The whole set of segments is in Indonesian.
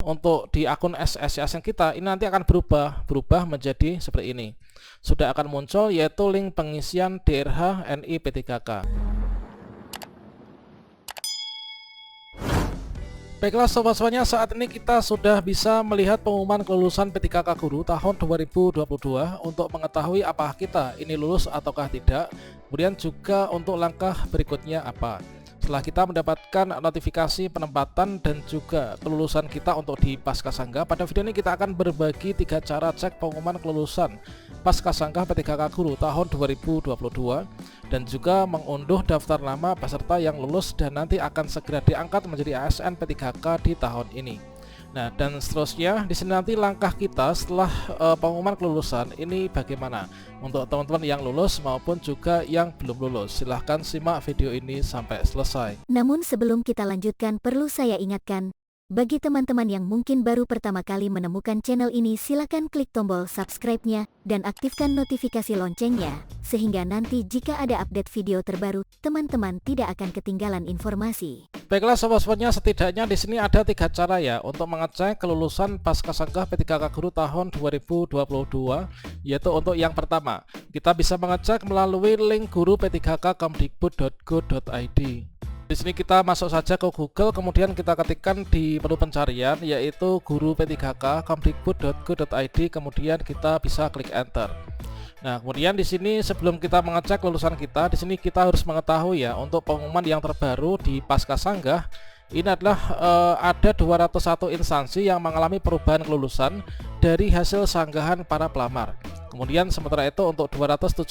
untuk di akun SSCSN kita ini nanti akan berubah menjadi seperti ini. Sudah akan muncul yaitu link pengisian DRH NI P3K. Baiklah sobat-sobatnya, saat ini kita sudah bisa melihat pengumuman kelulusan P3K Guru tahun 2022 untuk mengetahui apakah kita ini lulus ataukah tidak. Kemudian juga untuk langkah berikutnya apa. Setelah kita mendapatkan notifikasi penempatan dan juga kelulusan kita untuk di Paskasangga, pada video ini kita akan berbagi 3 cara cek pengumuman kelulusan Paskasangga P3K Guru tahun 2022 dan juga mengunduh daftar nama peserta yang lulus dan nanti akan segera diangkat menjadi ASN P3K di tahun ini. Nah, dan seterusnya di sini nanti langkah kita setelah pengumuman kelulusan ini bagaimana untuk teman-teman yang lulus maupun juga yang belum lulus. Silahkan simak video ini sampai selesai. Namun sebelum kita lanjutkan, perlu saya ingatkan, bagi teman-teman yang mungkin baru pertama kali menemukan channel ini, silakan klik tombol subscribe-nya dan aktifkan notifikasi loncengnya, sehingga nanti jika ada update video terbaru, teman-teman tidak akan ketinggalan informasi. Baiklah sobat-sobatnya, setidaknya di sini ada 3 cara ya untuk mengecek kelulusan Paskasangga P3K Guru tahun 2022, yaitu untuk yang pertama, kita bisa mengecek melalui link guru p3k.kemdikbud.go.id. Di sini kita masuk saja ke Google, kemudian kita ketikkan di menu pencarian yaitu guru p3k kemdikbud.go.id, kemudian kita bisa klik enter. Nah, kemudian di sini sebelum kita mengecek lulusan kita, di sini kita harus mengetahui ya untuk pengumuman yang terbaru di Paskasangga ini adalah ada 201 instansi yang mengalami perubahan kelulusan dari hasil sanggahan para pelamar. Kemudian sementara itu untuk 271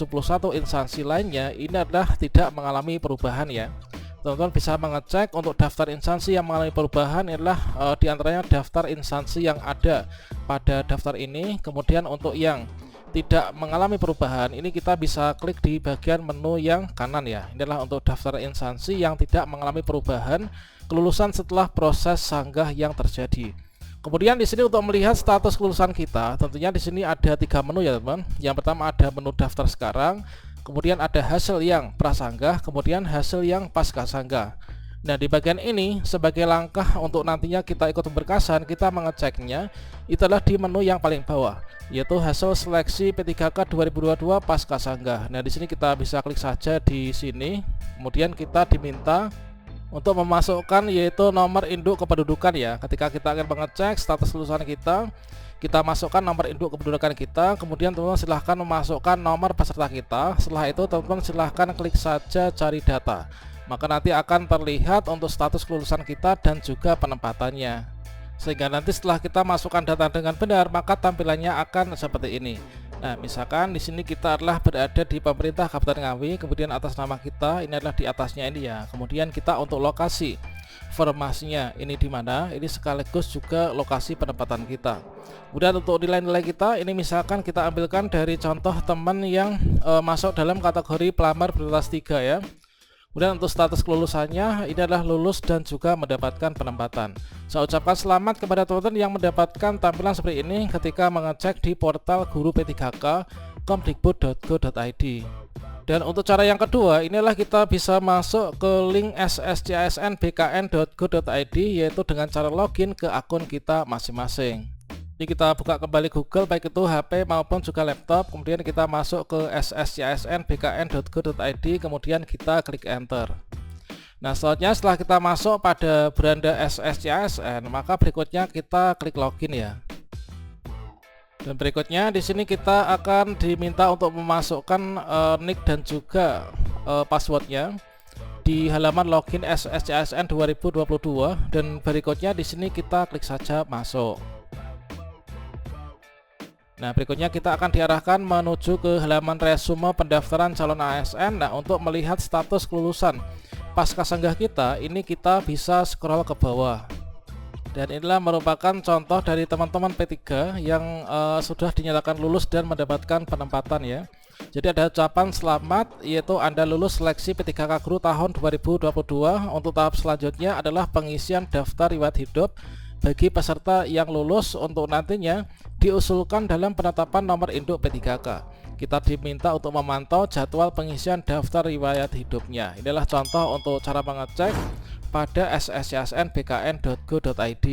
instansi lainnya ini adalah tidak mengalami perubahan ya. Teman-teman bisa mengecek untuk daftar instansi yang mengalami perubahan adalah diantaranya daftar instansi yang ada pada daftar ini. Kemudian untuk yang tidak mengalami perubahan ini kita bisa klik di bagian menu yang kanan ya. Ini adalah untuk daftar instansi yang tidak mengalami perubahan kelulusan setelah proses sanggah yang terjadi. Kemudian di sini untuk melihat status kelulusan kita, tentunya di sini ada 3 menu ya teman. Yang pertama ada menu daftar sekarang, kemudian ada hasil yang prasanggah, kemudian hasil yang paskasangga. Nah, di bagian ini sebagai langkah untuk nantinya kita ikut berkasan, kita mengeceknya itu adalah di menu yang paling bawah, yaitu hasil seleksi P3K 2022 paskasangga. Nah, di sini kita bisa klik saja di sini. Kemudian kita diminta untuk memasukkan yaitu nomor induk kependudukan ya. Ketika kita akan mengecek status lulusan kita masukkan nomor induk kependudukan kita, kemudian teman-teman silahkan memasukkan nomor peserta kita. Setelah itu teman-teman silahkan klik saja cari data, maka nanti akan terlihat untuk status kelulusan kita dan juga penempatannya. Sehingga nanti setelah kita masukkan data dengan benar, maka tampilannya akan seperti ini. Nah, misalkan di sini kita adalah berada di pemerintah Kabupaten Ngawi, kemudian atas nama kita ini adalah di atasnya ini ya. Kemudian kita untuk lokasi formasinya ini di mana, ini sekaligus juga lokasi penempatan kita. Kemudian untuk nilai-nilai kita ini misalkan kita ambilkan dari contoh teman yang masuk dalam kategori pelamar prioritas 3 ya. Kemudian untuk status kelulusannya ini adalah lulus dan juga mendapatkan penempatan. Saya ucapkan selamat kepada teman-teman yang mendapatkan tampilan seperti ini ketika mengecek di portal guru p3k kemdikbud.go.id. Dan untuk cara yang kedua, inilah kita bisa masuk ke link sscsnbkn.go.id, yaitu dengan cara login ke akun kita masing-masing. Ini kita buka kembali Google, baik itu HP maupun juga laptop, kemudian kita masuk ke sscsnbkn.go.id, kemudian kita klik enter. Nah, selanjutnya setelah kita masuk pada beranda SSCSN, maka berikutnya kita klik login ya. Dan berikutnya di sini kita akan diminta untuk memasukkan nick dan juga passwordnya di halaman login SSCSN 2022, dan berikutnya di sini kita klik saja masuk. Nah, berikutnya kita akan diarahkan menuju ke halaman resume pendaftaran calon ASN. Nah, untuk melihat status kelulusan paskasangga kita, ini kita bisa scroll ke bawah. Dan inilah merupakan contoh dari teman-teman P3 yang sudah dinyatakan lulus dan mendapatkan penempatan ya. Jadi ada ucapan selamat, yaitu Anda lulus seleksi P3K Guru tahun 2022. Untuk tahap selanjutnya adalah pengisian daftar riwayat hidup bagi peserta yang lulus untuk nantinya diusulkan dalam penetapan nomor induk P3K. Kita diminta untuk memantau jadwal pengisian daftar riwayat hidupnya. Inilah contoh untuk cara mengecek pada sscsnbkn.go.id.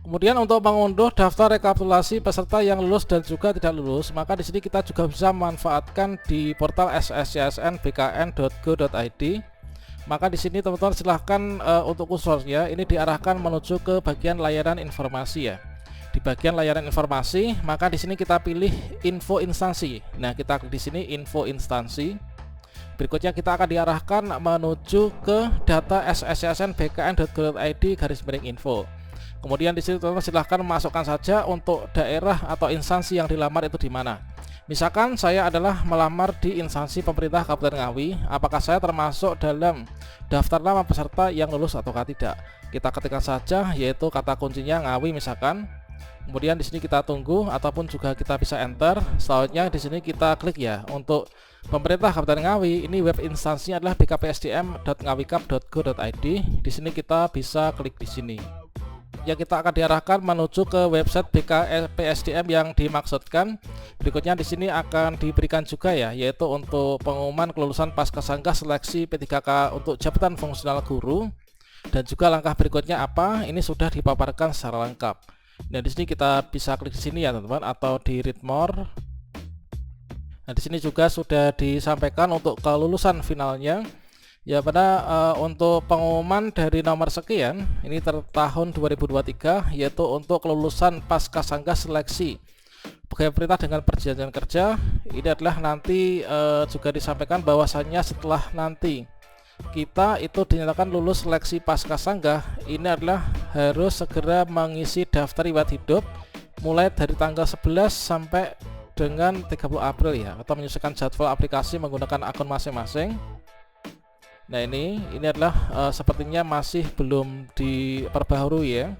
Kemudian untuk mengunduh daftar rekapitulasi peserta yang lulus dan juga tidak lulus, maka di sini kita juga bisa memanfaatkan di portal sscsnbkn.go.id. Maka di sini teman-teman silahkan untuk kursornya ini diarahkan menuju ke bagian layanan informasi ya. Di bagian layanan informasi, maka di sini kita pilih info instansi. Nah, kita klik di sini info instansi. Berikutnya kita akan diarahkan menuju ke data sscsnbkn.go.id/info. Kemudian di sini teman-teman silahkan masukkan saja untuk daerah atau instansi yang dilamar itu di mana. Misalkan saya adalah melamar di instansi pemerintah Kabupaten Ngawi, apakah saya termasuk dalam daftar nama peserta yang lulus ataukah tidak? Kita ketikkan saja yaitu kata kuncinya Ngawi misalkan. Kemudian di sini kita tunggu ataupun juga kita bisa enter. Selanjutnya di sini kita klik ya untuk pemerintah Kabupaten Ngawi. Ini web instansinya adalah bkpsdm.ngawikap.go.id. Di sini kita bisa klik di sini. Ya, kita akan diarahkan menuju ke website BKPSDM yang dimaksudkan. Berikutnya di sini akan diberikan juga ya, yaitu untuk pengumuman kelulusan Pascasangga seleksi P3K untuk jabatan fungsional guru. Dan juga langkah berikutnya apa? Ini sudah dipaparkan secara lengkap. Nah, di sini kita bisa klik di sini ya, teman-teman, atau di read more. Nah, di sini juga sudah disampaikan untuk kelulusan finalnya. Ya, pada untuk pengumuman dari nomor sekian ini tahun 2023 yaitu untuk kelulusan Pascasangga seleksi pegawai pemerintah dengan perjanjian kerja. Ini adalah nanti juga disampaikan bahwasannya setelah nanti kita itu dinyatakan lulus seleksi Pascasangga, ini adalah harus segera mengisi daftar riwayat hidup mulai dari tanggal 11 sampai dengan 30 April ya, atau menyesuaikan jadwal aplikasi menggunakan akun masing-masing. Nah, ini adalah sepertinya masih belum diperbaharui ya.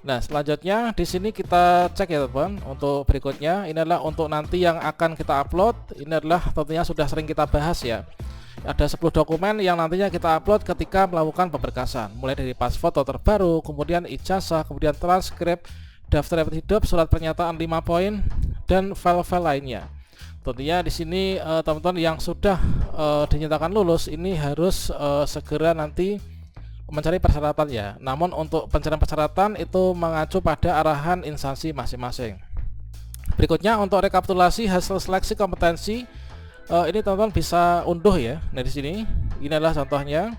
Nah, selanjutnya di sini kita cek ya teman. Untuk berikutnya ini adalah untuk nanti yang akan kita upload. Ini adalah tentunya sudah sering kita bahas ya. Ada 10 dokumen yang nantinya kita upload ketika melakukan pemberkasan. Mulai dari pas foto terbaru, kemudian ijazah, kemudian transkrip, daftar riwayat hidup, surat pernyataan 5 poin, dan file-file lainnya. Tentunya di sini teman-teman yang sudah dinyatakan lulus ini harus segera nanti mencari persyaratan ya. Namun untuk pencarian persyaratan itu mengacu pada arahan instansi masing-masing. Berikutnya untuk rekapitulasi hasil seleksi kompetensi, ini teman-teman bisa unduh ya. Nah, di sini ini adalah contohnya.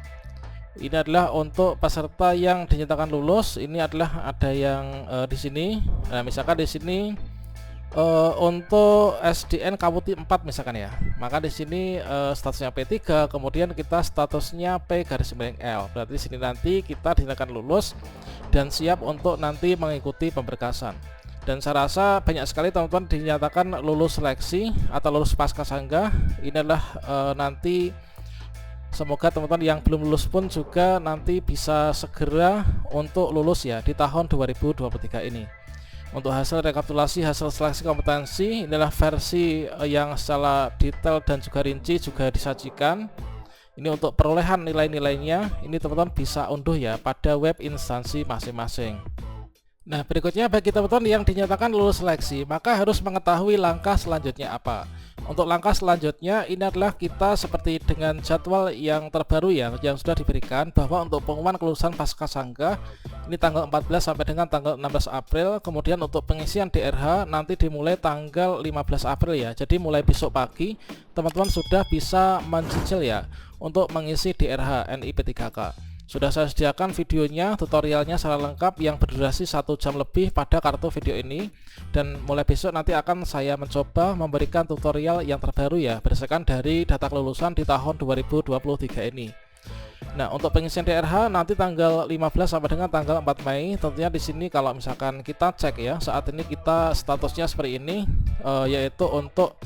Ini adalah untuk peserta yang dinyatakan lulus. Ini adalah ada yang di sini. Nah, misalkan di sini untuk SDN Kabuti 4 misalkan ya, maka di sini statusnya P3, kemudian kita statusnya P/L. Berarti di sini nanti kita dinyatakan lulus dan siap untuk nanti mengikuti pemberkasan. Dan saya rasa banyak sekali teman-teman dinyatakan lulus seleksi atau lulus Pascasangga. Ini adalah nanti semoga teman-teman yang belum lulus pun juga nanti bisa segera untuk lulus ya di tahun 2023 ini. Untuk hasil rekapitulasi hasil seleksi kompetensi inilah versi yang secara detail dan juga rinci juga disajikan. Ini untuk perolehan nilai-nilainya, ini teman-teman bisa unduh ya pada web instansi masing-masing. Nah, berikutnya bagi teman-teman yang dinyatakan lulus seleksi, maka harus mengetahui langkah selanjutnya apa. Untuk langkah selanjutnya ini adalah kita seperti dengan jadwal yang terbaru ya, yang sudah diberikan bahwa untuk pengumuman kelulusan Pascasangga ini tanggal 14 sampai dengan tanggal 16 April. Kemudian untuk pengisian DRH nanti dimulai tanggal 15 April ya. Jadi mulai besok pagi teman-teman sudah bisa mencicil ya untuk mengisi DRH NI P3K. Sudah saya sediakan videonya, tutorialnya secara lengkap yang berdurasi 1 jam lebih pada kartu video ini. Dan mulai besok nanti akan saya mencoba memberikan tutorial yang terbaru ya, berdasarkan dari data kelulusan di tahun 2023 ini. Nah, untuk pengisian DRH nanti tanggal 15 sampai dengan tanggal 4 Mei. Tentunya di sini kalau misalkan kita cek ya, saat ini kita statusnya seperti ini, yaitu untuk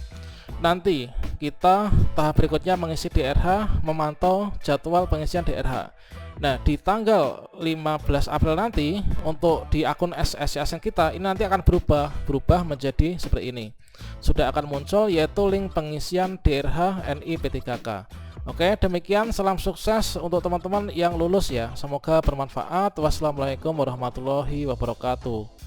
nanti kita tahap berikutnya mengisi DRH, memantau jadwal pengisian DRH. Nah, di tanggal 15 April nanti untuk di akun SSCSN kita ini nanti akan berubah menjadi seperti ini. Sudah akan muncul yaitu link pengisian DRH NI P3K. Oke, demikian salam sukses untuk teman-teman yang lulus ya. Semoga bermanfaat. Wassalamualaikum warahmatullahi wabarakatuh.